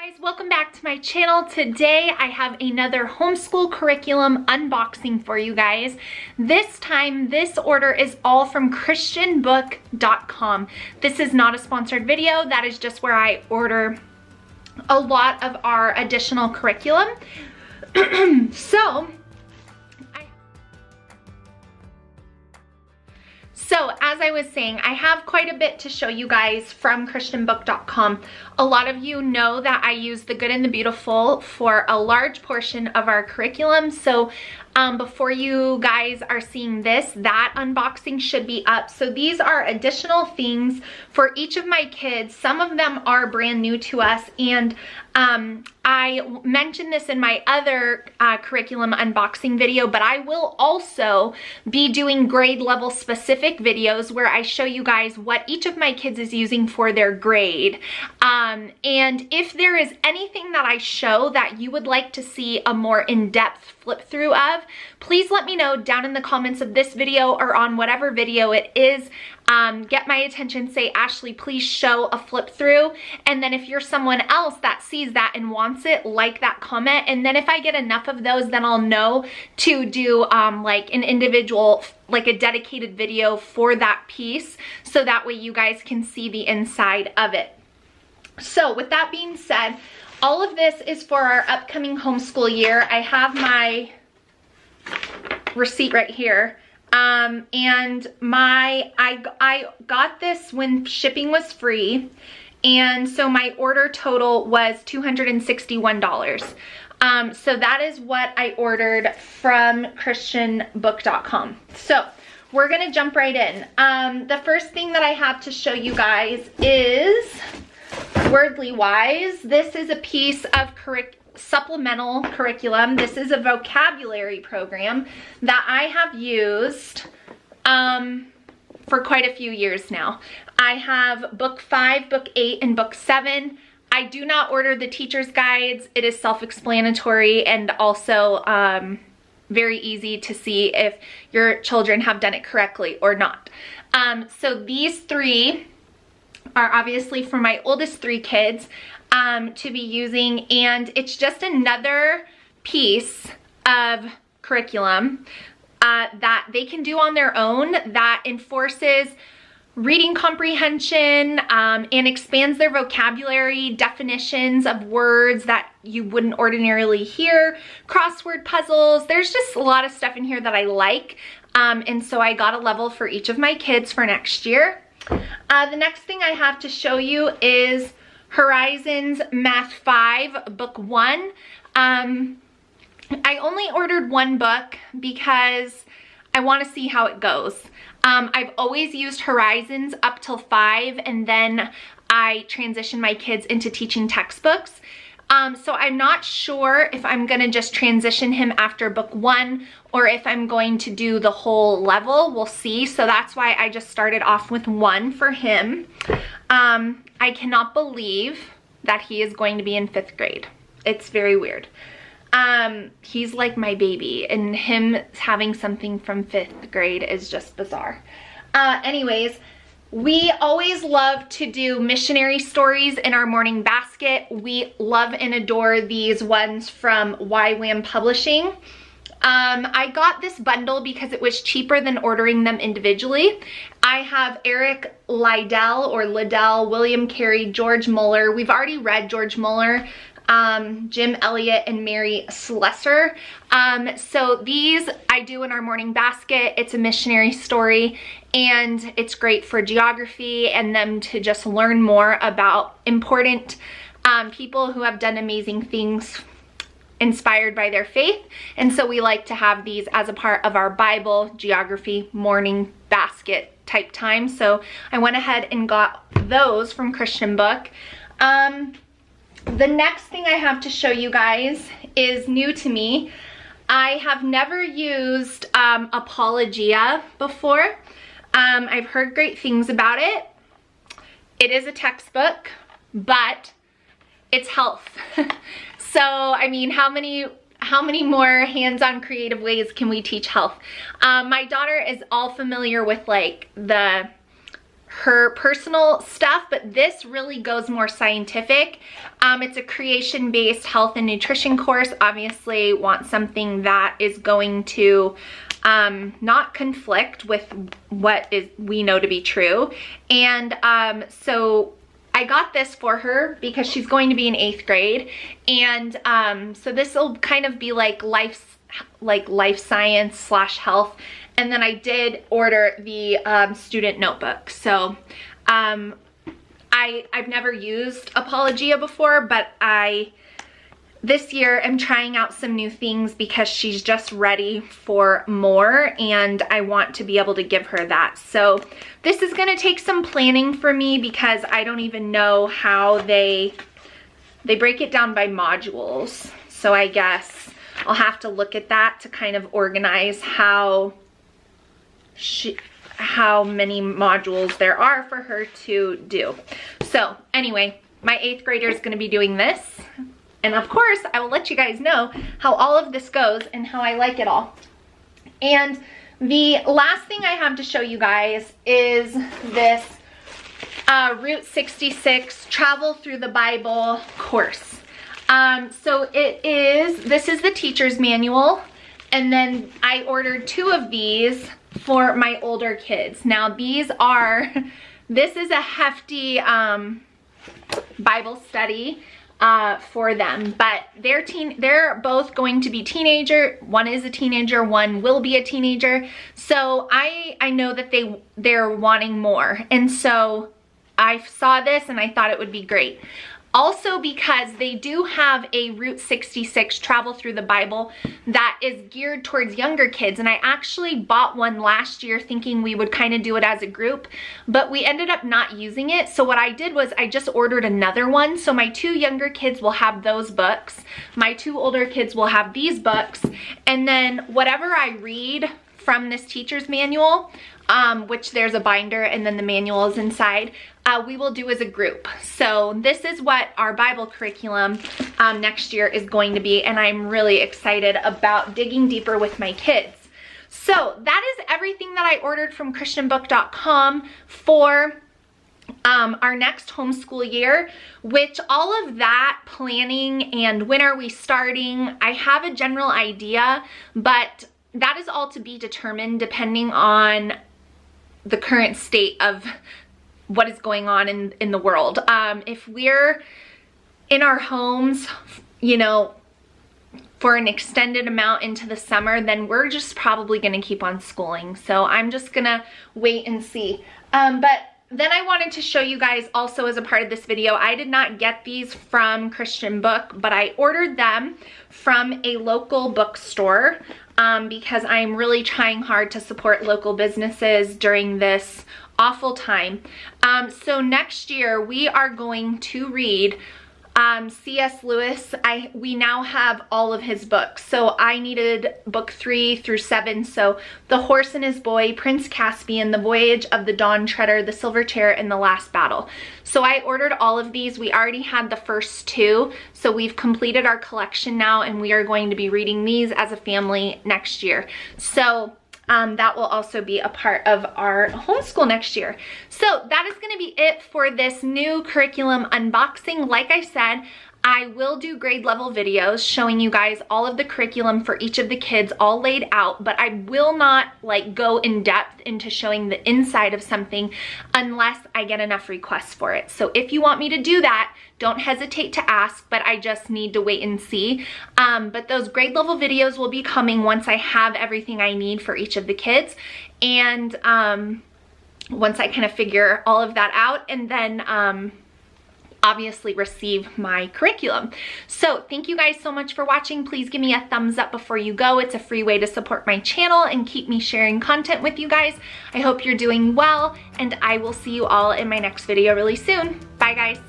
Guys, welcome back to my channel. Today I have another homeschool curriculum unboxing for you guys. This time this order is all from christianbook.com. This is not a sponsored video. That is just where I order a lot of our additional curriculum. So as I was saying, I have quite a bit to show you guys from christianbook.com. A lot of you know that I use The Good and the Beautiful for a large portion of our curriculum. So before you guys are seeing this, that unboxing should be up. So these are additional things for each of my kids. Some of them are brand new to us, and I mentioned this in my other curriculum unboxing video, but I will also be doing grade level specific videos where I show you guys what each of my kids is using for their grade. And if there is anything that I show that you would like to see a more in-depth flip through of, please let me know down in the comments of this video or on whatever video it is. Get my attention, say, Ashlee, please show a flip through. And then if you're someone else that sees that and wants it, like that comment. And then if I get enough of those, then I'll know to do like an individual, like a dedicated video for that piece. So that way you guys can see the inside of it. So with that being said, all of this is for our upcoming homeschool year. I have my receipt right here. And I got this when shipping was free, and so my order total was $261. So that is what I ordered from christianbook.com. So we're gonna jump right in. The first thing that I have to show you guys is Wordly Wise. This is a piece of supplemental curriculum. This is a vocabulary program that I have used for quite a few years now. I have book 5, book 8, and book 7. I do not order the teacher's guides. It is self-explanatory and also very easy to see if your children have done it correctly or not. So these three are obviously for my oldest 3 kids to be using, and it's just another piece of curriculum that they can do on their own that enforces reading comprehension and expands their vocabulary, definitions of words that you wouldn't ordinarily hear, crossword puzzles. There's just a lot of stuff in here that I like, and so I got a level for each of my kids for next year. The next thing I have to show you is Horizons Math 5 book 1. I only ordered one book because I want to see how it goes. I've always used Horizons up till 5, and then I transition my kids into teaching textbooks. So I'm not sure if I'm gonna just transition him after book 1 or if I'm going to do the whole level. We'll see. So that's why I just started off with 1 for him. I cannot believe that he is going to be in 5th grade. It's very weird. He's like my baby, and him having something from 5th grade is just bizarre. Anyways, we always love to do missionary stories in our morning basket. We love and adore these ones from YWAM Publishing. I got this bundle because it was cheaper than ordering them individually. I have Eric Liddell or Liddell, William Carey, George Muller. We've already read George Muller, Jim Elliott, and Mary Slessor. So these I do in our morning basket. It's a missionary story, and it's great for geography and them to just learn more about important people who have done amazing things inspired by their faith. And so we like to have these as a part of our Bible, geography, morning basket type time. So I went ahead and got those from Christian Book. The next thing I have to show you guys is new to me. I have never used Apologia before. I've heard great things about it. It is a textbook, but it's health. So, I mean, how many more hands-on creative ways can we teach health? My daughter is all familiar with like her personal stuff, but this really goes more scientific. It's a creation-based health and nutrition course. Obviously want something that is going to not conflict with what we know to be true. And so I got this for her because she's going to be in 8th grade. And so this will kind of be like life science / health. And then I did order the student notebook. So I've never used Apologia before, but this year I'm trying out some new things because she's just ready for more and I want to be able to give her that. So this is gonna take some planning for me because I don't even know how they break it down by modules. So I guess I'll have to look at that to kind of organize how many modules there are for her to do. So anyway, my 8th grader is gonna be doing this. And of course, I will let you guys know how all of this goes and how I like it all. And the last thing I have to show you guys is this Route 66 Travel Through the Bible course. So this is the teacher's manual. And then I ordered 2 of these for my older kids. Now this is a hefty Bible study for them, but they're both going to be teenager. One is a teenager, one will be a teenager. So I know that they're wanting more. And so I saw this and I thought it would be great. Also because they do have a Route 66 Travel Through the Bible that is geared towards younger kids. And I actually bought one last year thinking we would kind of do it as a group, but we ended up not using it. So what I did was I just ordered another one. So my 2 younger kids will have those books. My 2 older kids will have these books. And then whatever I read from this teacher's manual, which there's a binder and then the manual is inside, we will do as a group. So this is what our Bible curriculum next year is going to be, and I'm really excited about digging deeper with my kids. So that is everything that I ordered from christianbook.com for our next homeschool year, which all of that planning and when are we starting, I have a general idea, but that is all to be determined depending on the current state of what is going on in the world. If we're in our homes, you know, for an extended amount into the summer, then we're just probably gonna keep on schooling. So I'm just gonna wait and see. But then I wanted to show you guys also as a part of this video, I did not get these from Christian Book, but I ordered them from a local bookstore because I'm really trying hard to support local businesses during this awful time. So next year we are going to read C.S. Lewis. We now have all of his books. So I needed book 3 through 7. So The Horse and His Boy, Prince Caspian, The Voyage of the Dawn Treader, The Silver Chair, and The Last Battle. So I ordered all of these. We already had the first 2. So we've completed our collection now, and we are going to be reading these as a family next year. So that will also be a part of our homeschool next year. So that is going to be it for this new curriculum unboxing. Like I said, I will do grade level videos showing you guys all of the curriculum for each of the kids all laid out, but I will not like go in depth into showing the inside of something unless I get enough requests for it. So if you want me to do that, don't hesitate to ask, but I just need to wait and see. But those grade level videos will be coming once I have everything I need for each of the kids. And once I kind of figure all of that out, and then obviously receive my curriculum. So thank you guys so much for watching. Please give me a thumbs up before you go. It's a free way to support my channel and keep me sharing content with you guys. I hope you're doing well, and I will see you all in my next video really soon. Bye guys.